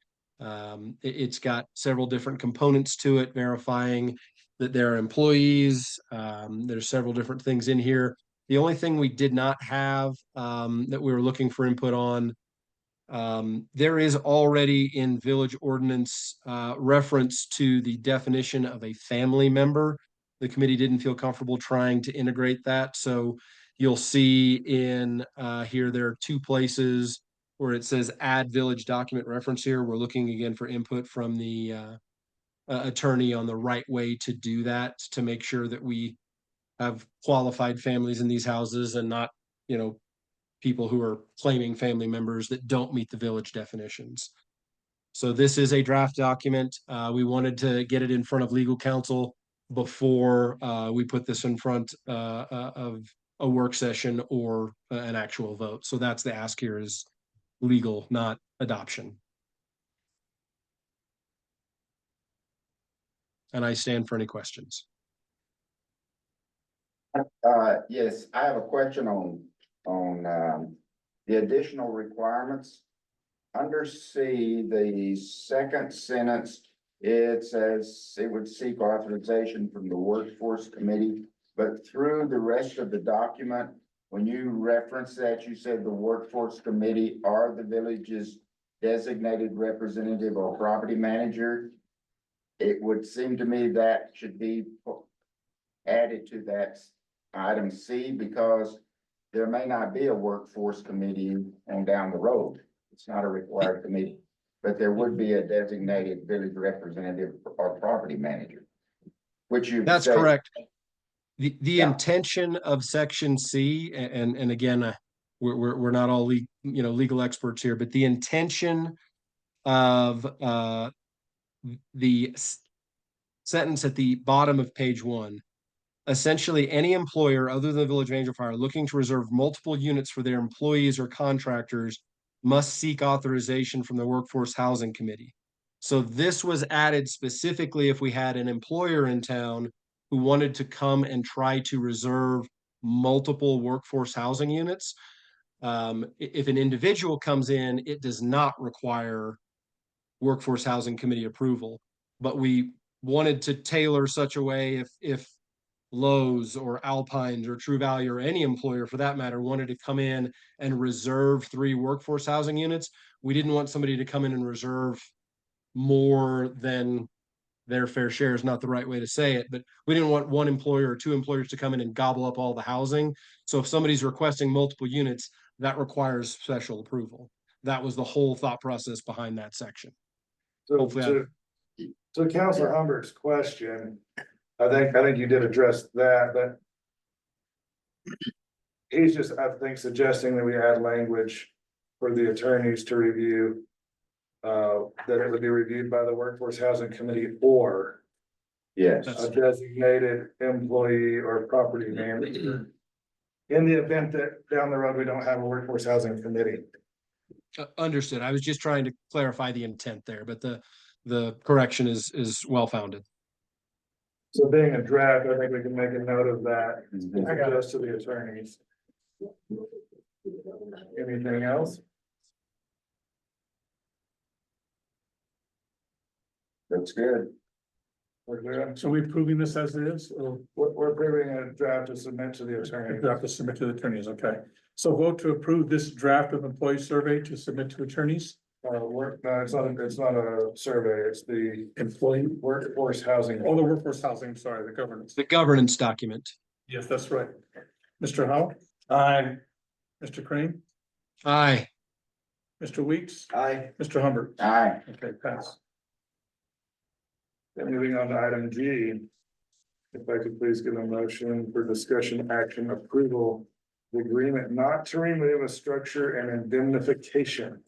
It's got several different components to it, verifying that there are employees. There's several different things in here. The only thing we did not have that we were looking for input on, there is already in village ordinance reference to the definition of a family member. The committee didn't feel comfortable trying to integrate that. So you'll see in here, there are 2 places where it says add village document reference here. We're looking again for input from the attorney on the right way to do that, to make sure that we have qualified families in these houses and not, people who are claiming family members that don't meet the village definitions. So this is a draft document. We wanted to get it in front of legal counsel before we put this in front of a work session or an actual vote. So that's the ask here, is legal, not adoption. And I stand for any questions. Yes, I have a question on the additional requirements. Under C, the second sentence, it says it would seek authorization from the workforce committee, but through the rest of the document, when you reference that, you said the workforce committee are the village's designated representative or property manager. It would seem to me that should be added to that item C, because there may not be a workforce committee on down the road. It's not a required committee, but there would be a designated village representative or property manager. Which you. That's correct. The Yeah. intention of section C, and again, we're not all legal experts here, but the intention of the sentence at the bottom of page 1, essentially any employer other than the village manager fire looking to reserve multiple units for their employees or contractors must seek authorization from the Workforce Housing Committee. So this was added specifically if we had an employer in town who wanted to come and try to reserve multiple workforce housing units. If an individual comes in, it does not require Workforce Housing Committee approval, but we wanted to tailor such a way if Lowe's or Alpines or True Value or any employer for that matter wanted to come in and reserve 3 workforce housing units, we didn't want somebody to come in and reserve more than their fair share is not the right way to say it, but we didn't want one employer or 2 employers to come in and gobble up all the housing. So if somebody's requesting multiple units, that requires special approval. That was the whole thought process behind that section. So Hopefully to Counselor Humbert's question, I think you did address that, but he's just, I think, suggesting that we add language for the attorneys to review. That it would be reviewed by the Workforce Housing Committee or Yes, a designated employee or property manager. In the event that down the road, we don't have a Workforce Housing Committee. Understood. I was just trying to clarify the intent there, but the correction is well founded. So being a draft, I think we can make a note of that. Mhm. I got us to the attorneys. Anything else? that's good. We're good. So we approving this as it is, or We're approving a draft to submit to the attorney. draft to submit to the attorneys, okay? So vote to approve this draft of employee survey to submit to attorneys, No, it's not a survey, it's the employee, Workforce Housing. oh, the workforce housing, I'm sorry, the governance. The governance document. Yes, that's right. Mr. Howe, Aye. Mr. Crane, Aye. Mr. Weeks, Aye. Mr. Humbert. Aye, Okay, pass. And moving on to item G. If I could please get a motion for discussion action approval. The agreement not to remove a structure and indemnification.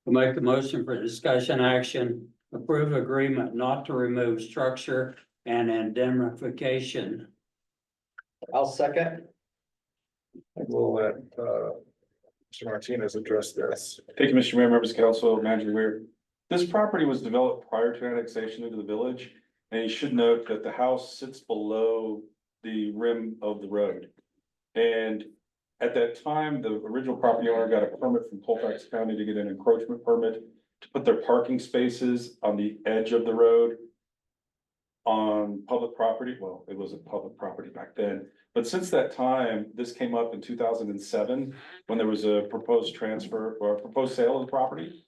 We'll make the motion for discussion action, approve agreement not to remove structure and indemnification. I'll second. We'll let, Mr. Martinez address this. Thank you, Mr. Mayor, members of council, Manager Weir. This property was developed prior to annexation into the village, and you should note that the house sits below the rim of the road. And at that time, the original property owner got a permit from Colfax County to get an encroachment permit to put their parking spaces on the edge of the road on public property. Well, it wasn't public property back then, but since that time, this came up in 2007 when there was a proposed transfer or a proposed sale of the property.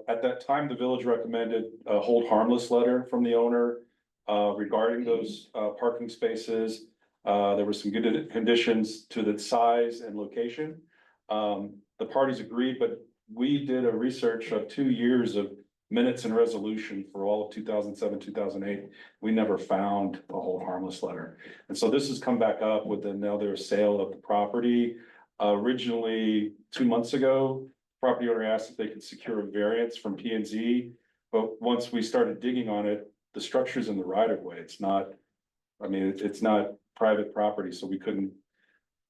At that time, the village recommended a hold harmless letter from the owner regarding those parking spaces. There were some good conditions to the size and location. The parties agreed, but we did a research of 2 years of minutes and resolution for all of 2007, 2008. We never found a hold harmless letter. And so this has come back up with another sale of the property. Originally, 2 months ago, property owner asked if they could secure a variance from P and Z. But once we started digging on it, the structure's in the right of way. It's not, I mean, it's not private property, so we couldn't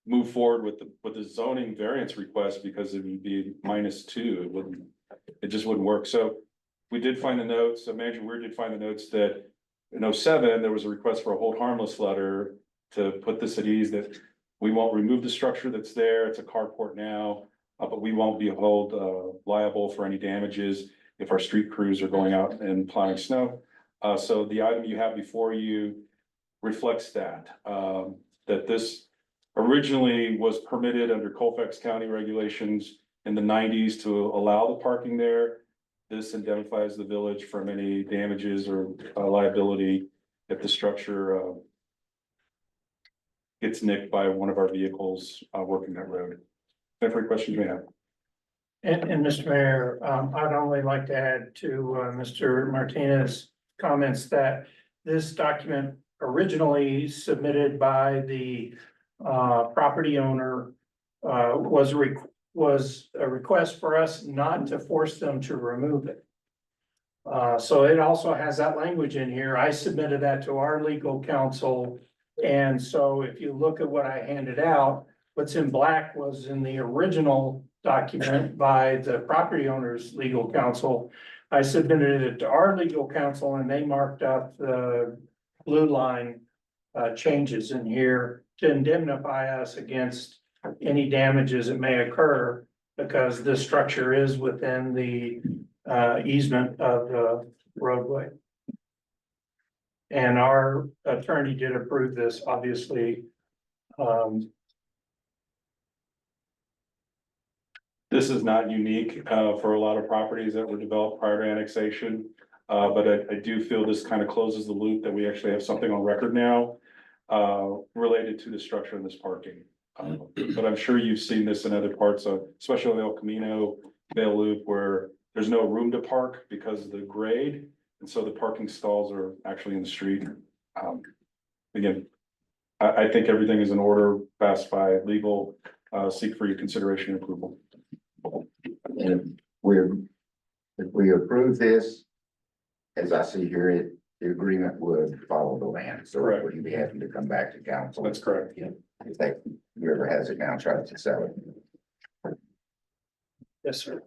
move forward with the zoning variance request because it would be -2. It just wouldn't work. So we did find the notes, so Manager Weir did find the notes that in 2007, there was a request for a hold harmless letter to put this at ease that we won't remove the structure that's there. It's a carport now, but we won't be held liable for any damages if our street crews are going out and plowing snow. So the item you have before you reflects that, that this originally was permitted under Colfax County regulations in the 90s to allow the parking there. This indemnifies the village from any damages or liability if the structure gets nicked by one of our vehicles working that road. Every question you may have. And Mr. Mayor, I'd only like to add to Mr. Martinez's comments that this document originally submitted by the property owner was a request for us not to force them to remove it. So it also has that language in here. I submitted that to our legal counsel. And so if you look at what I handed out, what's in black was in the original document by the property owner's legal counsel. I submitted it to our legal counsel and they marked up the blue line changes in here to indemnify us against any damages that may occur because this structure is within the easement of the roadway. And our attorney did approve this, obviously. This is not unique for a lot of properties that were developed prior to annexation. But I do feel this kind of closes the loop that we actually have something on record now related to the structure of this parking. But I'm sure you've seen this in other parts of, especially El Camino, Vail Loop, where there's no room to park because of the grade. And so the parking stalls are actually in the street. Again, I think everything is in order, passed by legal, seek for your consideration and approval. And if we approve this, as I see here, the agreement would follow the land, so Correct. we'd be having to come back to council. That's correct. If they, whoever has it now tries to sell it. Yes, sir.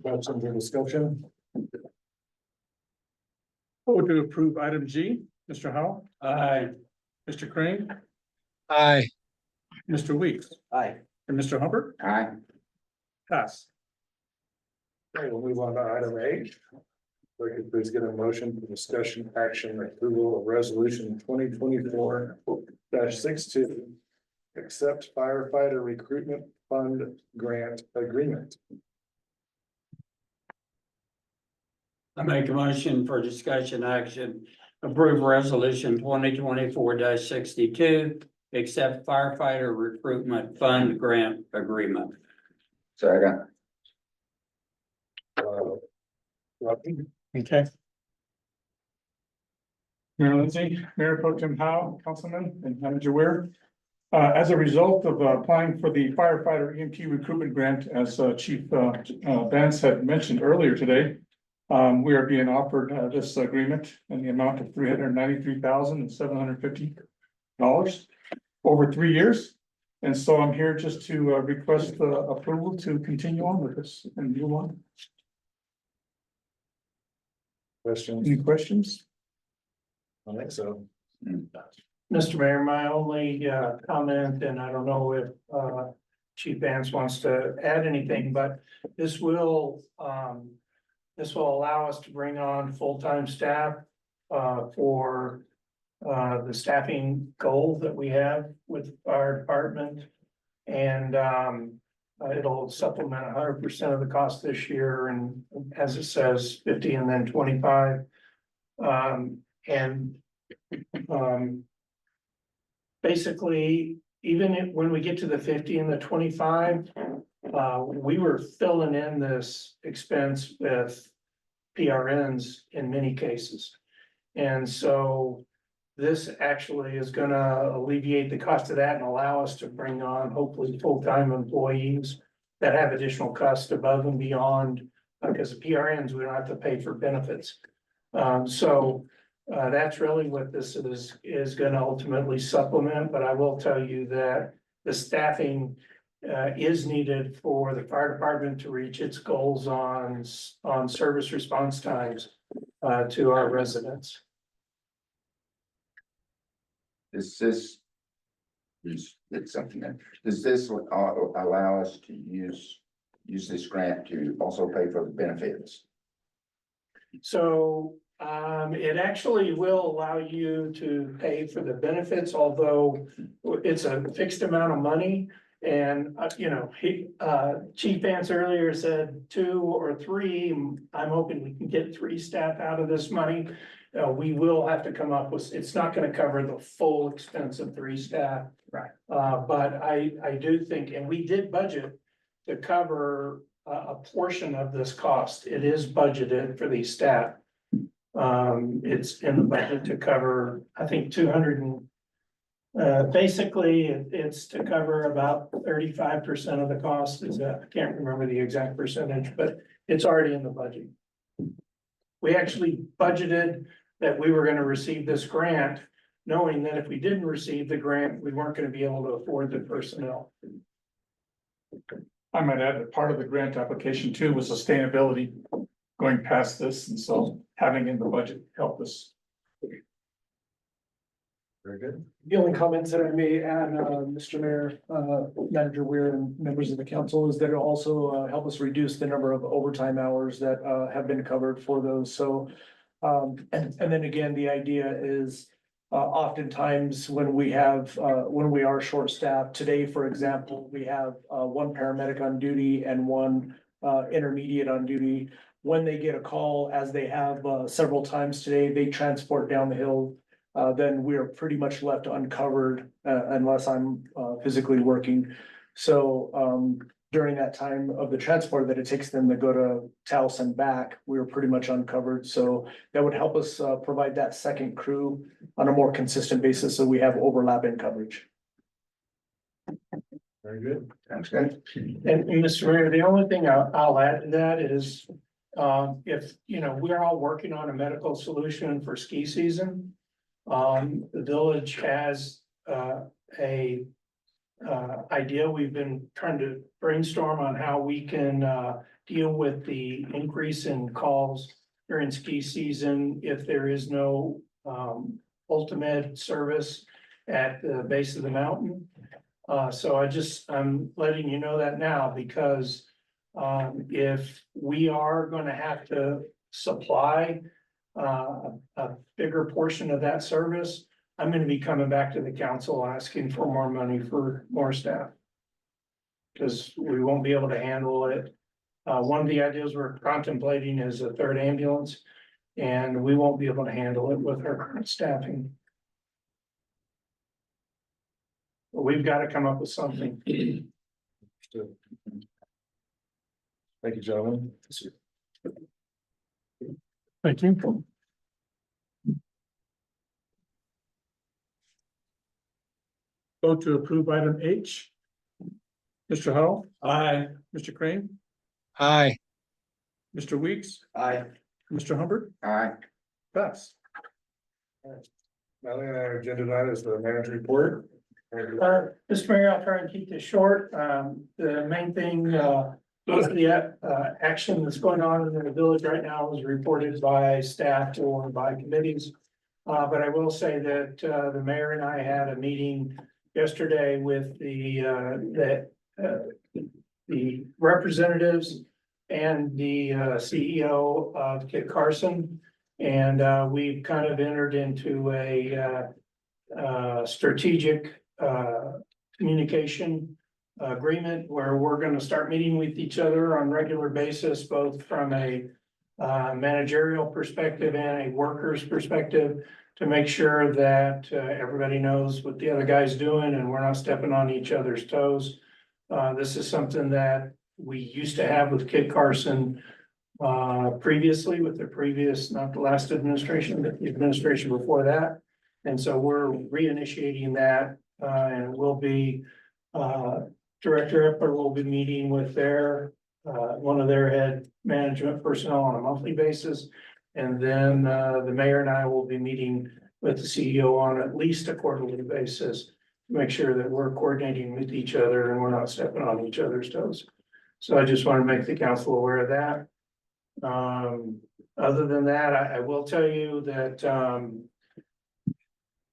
Questions or discussion? Vote to approve item G, Mr. Howell, Aye. Mr. Crane, Aye. Mr. Weeks, Aye. and Mr. Hubbard, Aye. pass. Okay, we'll move on to item H. We could please get a motion for discussion, action, and approval of resolution 2024-62. Accept firefighter recruitment fund grant agreement. I make a motion for discussion action, approve resolution 2024-62, accept firefighter recruitment fund grant agreement. Second. Rocky? Okay. Mayor Lindsay, Mayor Pro Tem Howe, Councilman, and Manager Weir. As a result of applying for the firefighter EMT recruitment grant, as Chief Vance had mentioned earlier today, we are being offered this agreement in the amount of $393,750 over 3 years. And so I'm here just to request approval to continue on with this and move on. Questions? Any questions? I think so. Mr. Mayor, my only comment, and I don't know if Chief Vance wants to add anything, but this will allow us to bring on full-time staff for the staffing goal that we have with our department. And it'll supplement 100% of the cost this year, and as it says, 50 and then 25. Basically, even when we get to the 50 and the 25, we were filling in this expense with PRNs in many cases. And so this actually is gonna alleviate the cost of that and allow us to bring on hopefully full-time employees that have additional costs above and beyond, because the PRNs, we don't have to pay for benefits. That's really what this is gonna ultimately supplement, but I will tell you that the staffing is needed for the fire department to reach its goals on service response times to our residents. Does this allow us to use this grant to also pay for the benefits? So it actually will allow you to pay for the benefits, although it's a fixed amount of money. And Chief Vance earlier said 2 or 3. I'm hoping we can get 3 staff out of this money. We will have to come up with, it's not gonna cover the full expense of 3 staff. Right. But I do think, and we did budget to cover a portion of this cost. It is budgeted for these staff. It's in the budget to cover, I think, 200 and basically it's to cover about 35% of the cost. Is that, I can't remember the exact percentage, but it's already in the budget. We actually budgeted that we were gonna receive this grant, knowing that if we didn't receive the grant, we weren't gonna be able to afford the personnel. I might add that part of the grant application too was sustainability going past this, and so having in the budget helped us. Very good. The only comments that I may add, Mr. Mayor, Manager Weir and members of the council, is that it'll also help us reduce the number of overtime hours that have been covered for those. So And then again, the idea is, oftentimes when we have, when we are short-staffed, today, for example, we have, one paramedic on duty and one, intermediate on duty. When they get a call, as they have, several times today, they transport down the hill. Then we are pretty much left uncovered, unless I'm, physically working. So, during that time of the transport that it takes them to go to Taos and back, we were pretty much uncovered. So that would help us provide that second crew on a more consistent basis, so we have overlap in coverage. Very good. Sounds good. And Mr. Mayor, the only thing I'll add to that is, if, you know, we're all working on a medical solution for ski season. The village has, a idea. We've been trying to brainstorm on how we can deal with the increase in calls during ski season if there is no ultimate service at the base of the mountain. So I'm letting you know that now, because if we are gonna have to supply a bigger portion of that service, I'm gonna be coming back to the council asking for more money for more staff. Cause we won't be able to handle it. One of the ideas we're contemplating is a third ambulance, and we won't be able to handle it with our current staffing. But we've gotta come up with something. Thank you, gentlemen. Thank you. Vote to approve item H. Mr. Howell, Aye. Mr. Crane, Aye. Mr. Weeks, I, Mr. Hubbard, Aye. pass. Now, our agenda tonight is the manager report. Mr. Mayor, I'll try and keep this short. The main thing, most of the action that's going on in the village right now is reported by staff or by committees. But I will say that the mayor and I had a meeting yesterday with the representatives and the CEO of Kit Carson. And we've kind of entered into a strategic communication agreement where we're going to start meeting with each other on a regular basis, both from a managerial perspective and a worker's perspective, to make sure that everybody knows what the other guy's doing and we're not stepping on each other's toes. This is something that we used to have with Kit Carson previously with the previous, not the last administration, but the administration before that. And so we're reinitiating that, and it will be, Director Epler will be meeting with their, one of their head management personnel on a monthly basis. And then, the mayor and I will be meeting with the CEO on at least a quarterly basis to make sure that we're coordinating with each other and we're not stepping on each other's toes. So I just want to make the council aware of that. Other than that, I will tell you that,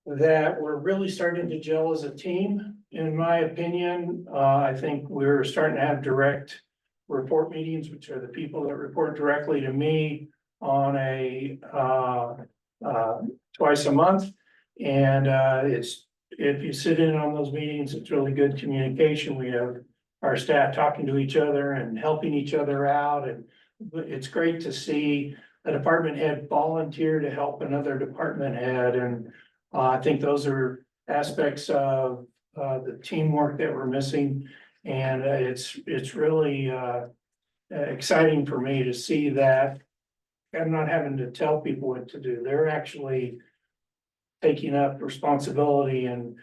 that we're really starting to gel as a team, in my opinion. I think we're starting to have direct report meetings, which are the people that report directly to me on a twice a month. And it's, if you sit in on those meetings, it's really good communication. We have our staff talking to each other and helping each other out. And it's great to see a department head volunteer to help another department head. And I think those are aspects of the teamwork that we're missing. And it's really exciting for me to see that I'm not having to tell people what to do. They're actually taking up responsibility and,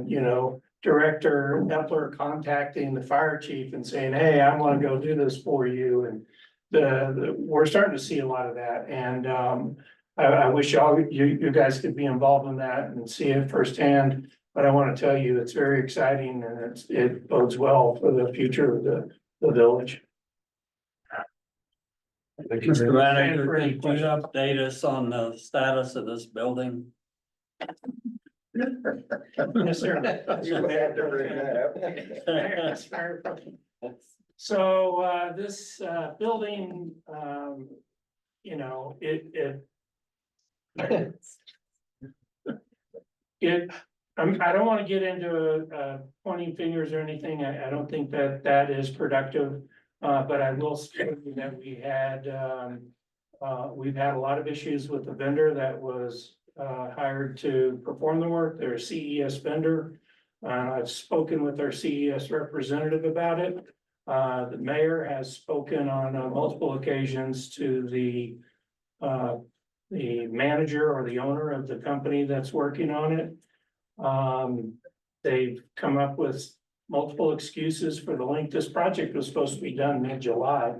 you know, Director Epler contacting the fire chief and saying, hey, I want to go do this for you. And we're starting to see a lot of that. And I wish you guys could be involved in that and see it firsthand. But I want to tell you, it's very exciting and it bodes well for the future of the village. Mr. Manager, could you update us on the status of this building? Yes, sir. So this building you know, I don't wanna get into, pointing fingers or anything, I don't think that that is productive. But I will say that we've had a lot of issues with the vendor that was, hired to perform the work, their CES vendor. I've spoken with our CES representative about it. The mayor has spoken on multiple occasions to the manager or the owner of the company that's working on it. They've come up with multiple excuses for the length. This project was supposed to be done mid-July.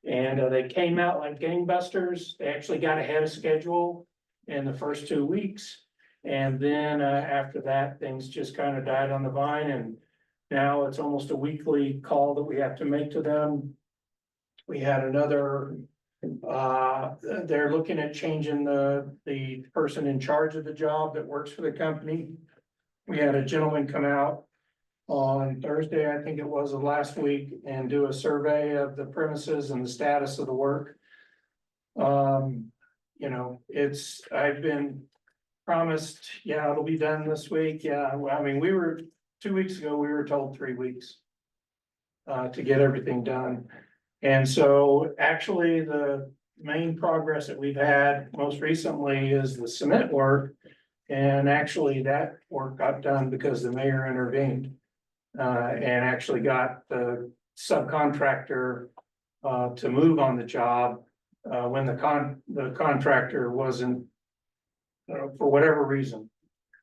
And they came out like gangbusters. They actually got ahead of schedule in the first 2 weeks. And then after that, things just kind of died on the vine, and now it's almost a weekly call that we have to make to them. We had another, they're looking at changing the person in charge of the job that works for the company. We had a gentleman come out on Thursday, I think it was, of last week, and do a survey of the premises and the status of the work. You know, I've been promised, yeah, it'll be done this week. Yeah, well, I mean, 2 weeks ago, we were told 3 weeks to get everything done. And so actually, the main progress that we've had most recently is the cement work. And actually, that work got done because the mayor intervened and actually got the subcontractor to move on the job when the contractor wasn't, for whatever reason,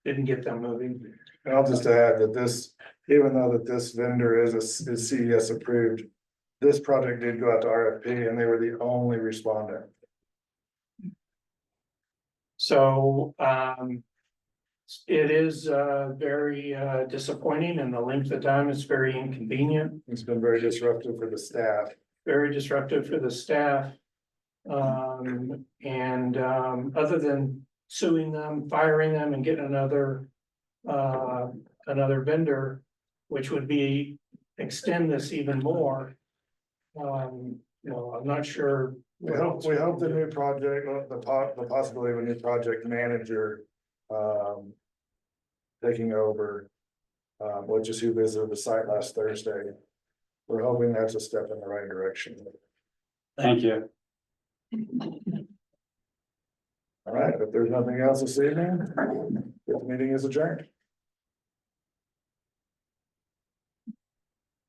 didn't get them moving. And I'll just add that this, even though that this vendor is CES approved, this project did go out to RFP and they were the only respondent. So, it is, very, disappointing, and the length of time is very inconvenient, It's been very disruptive for the staff. very disruptive for the staff. Other than suing them, firing them, and getting another vendor, which would extend this even more. You know, I'm not sure. We hope the new project, the possibility of a new project manager, taking over, which is who visited the site last Thursday. We're hoping that's a step in the right direction. Thank you. All right, if there's nothing else this evening, the meeting is adjourned.